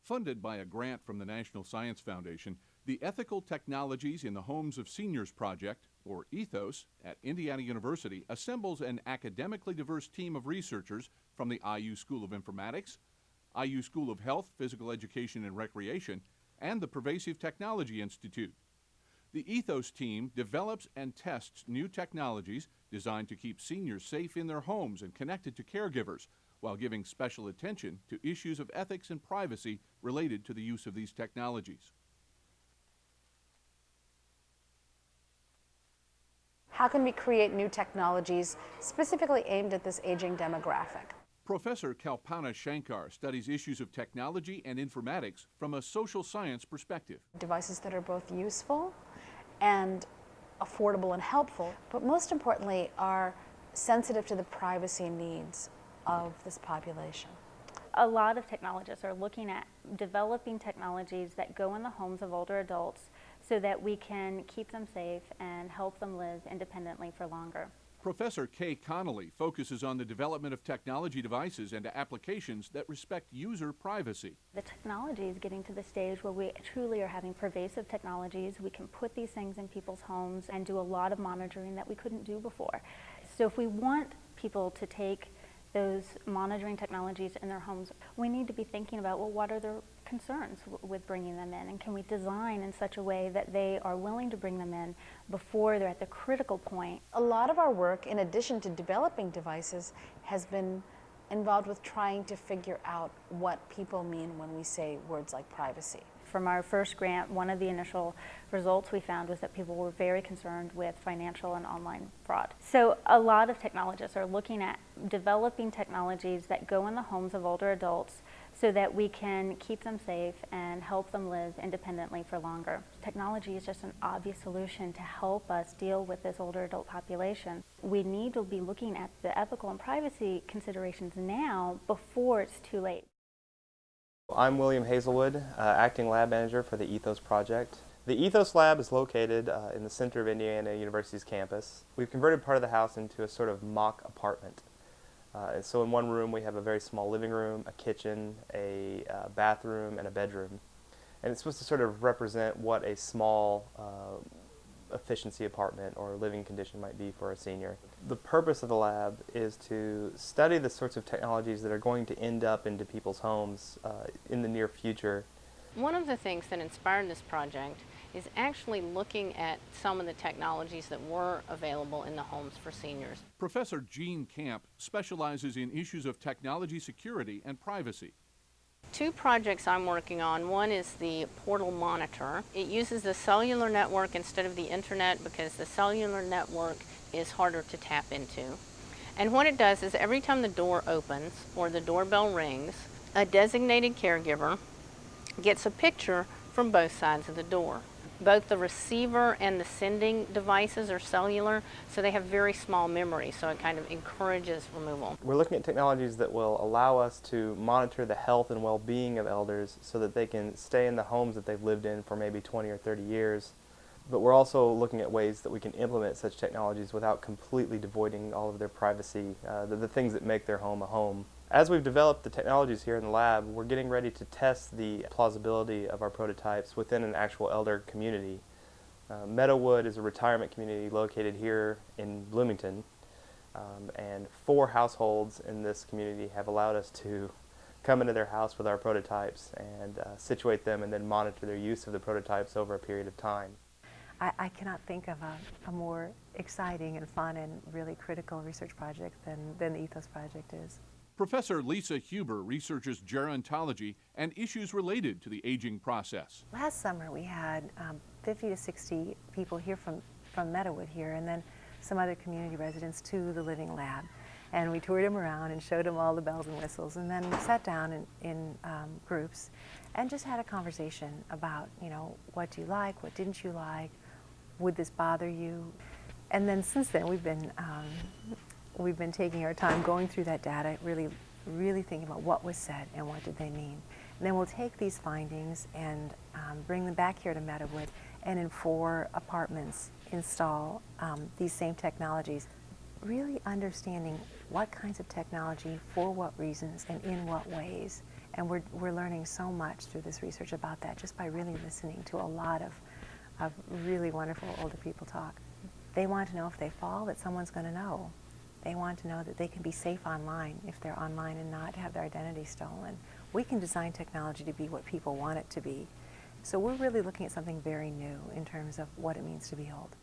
Funded by a grant from the National Science Foundation, the Ethical Technologies in the Homes of Seniors Project, or ETHOS, at Indiana University assembles an academically diverse team of researchers from the IU School of Informatics, IU School of Health, Physical Education and Recreation, and the Pervasive Technology Institute. The ETHOS team develops and tests new technologies designed to keep seniors safe in their homes and connected to caregivers, while giving special attention to issues of ethics and privacy related to the use of these technologies. How can we create new technologies specifically aimed at this aging demographic? Professor Kalpana Shankar studies issues of technology and informatics from a social science perspective. Devices that are both useful and affordable and helpful, but most importantly are sensitive to the privacy needs of this population. A lot of technologists are looking at developing technologies that go in the homes of older adults so that we can keep them safe and help them live independently for longer. Professor Kay Connolly focuses on the development of technology devices and applications that respect user privacy. The technology is getting to the stage where we truly are having pervasive technologies. We can put these things in people's homes and do a lot of monitoring that we couldn't do before. So if we want people to take those monitoring technologies in their homes, we need to be thinking about, well, what are their concerns with bringing them in, and can we design in such a way that they are willing to bring them in before they're at the critical point. A lot of our work, in addition to developing devices, has been involved with trying to figure out what people mean when we say words like privacy. From our first grant, one of the initial results we found was that people were very concerned with financial and online fraud. So a lot of technologists are looking at developing technologies that go in the homes of older adults so that we can keep them safe and help them live independently for longer. Technology is just an obvious solution to help us deal with this older adult population. We need to be looking at the ethical and privacy considerations now before it's too late. I'm William Hazelwood, Acting Lab Manager for the E.T.H.O.S project. The E.T.H.O.S lab is located in the center of Indiana University's campus. We've converted part of the house into a sort of mock apartment. And so in one room we have a very small living room, a kitchen, a bathroom, and a bedroom. And it's supposed to sort of represent what a small efficiency apartment or living condition might be for a senior. The purpose of the lab is to study the sorts of technologies that are going to end up into people's homes in the near future. One of the things that inspired this project is actually looking at some of the technologies that were available in the homes for seniors. Professor Jean Camp specializes in issues of technology security and privacy. Two projects I'm working on. One is the portal monitor. It uses the cellular network instead of the internet because the cellular network is harder to tap into. And what it does is every time the door opens or the doorbell rings, a designated caregiver gets a picture from both sides of the door. Both the receiver and the sending devices are cellular, so they have very small memory, so it kind of encourages removal. We're looking at technologies that will allow us to monitor the health and well-being of elders so that they can stay in the homes that they've lived in for maybe 20 or 30 years. But we're also looking at ways that we can implement such technologies without completely devoiding all of their privacy, the things that make their home a home. As we've developed the technologies here in the lab, we're getting ready to test the plausibility of our prototypes within an actual elder community. Meadowood is a retirement community located here in Bloomington, and 4 households in this community have allowed us to come into their house with our prototypes and situate them and then monitor their use of the prototypes over a period of time. I cannot think of a more exciting and fun and really critical research project than the E.T.H.O.S project is. Professor Lisa Huber researches gerontology and issues related to the aging process. Last summer we had 50 to 60 people here from Meadowood here, and then some other community residents to the living lab. And we toured them around and showed them all the bells and whistles, and then sat down in groups and just had a conversation about, you know, what do you like, what didn't you like, would this bother you? And then since then we've been taking our time going through that data, really thinking about what was said and what did they mean. And then we'll take these findings and bring them back here to Meadowood and in 4 apartments install these same technologies, really understanding what kinds of technology, for what reasons, and in what ways, And we're learning so much through this research about that just by really listening to a lot of really wonderful older people talk. They want to know if they fall that someone's going to know. They want to know that they can be safe online if they're online and not have their identity stolen. We can design technology to be what people want it to be. So we're really looking at something very new in terms of what it means to be old.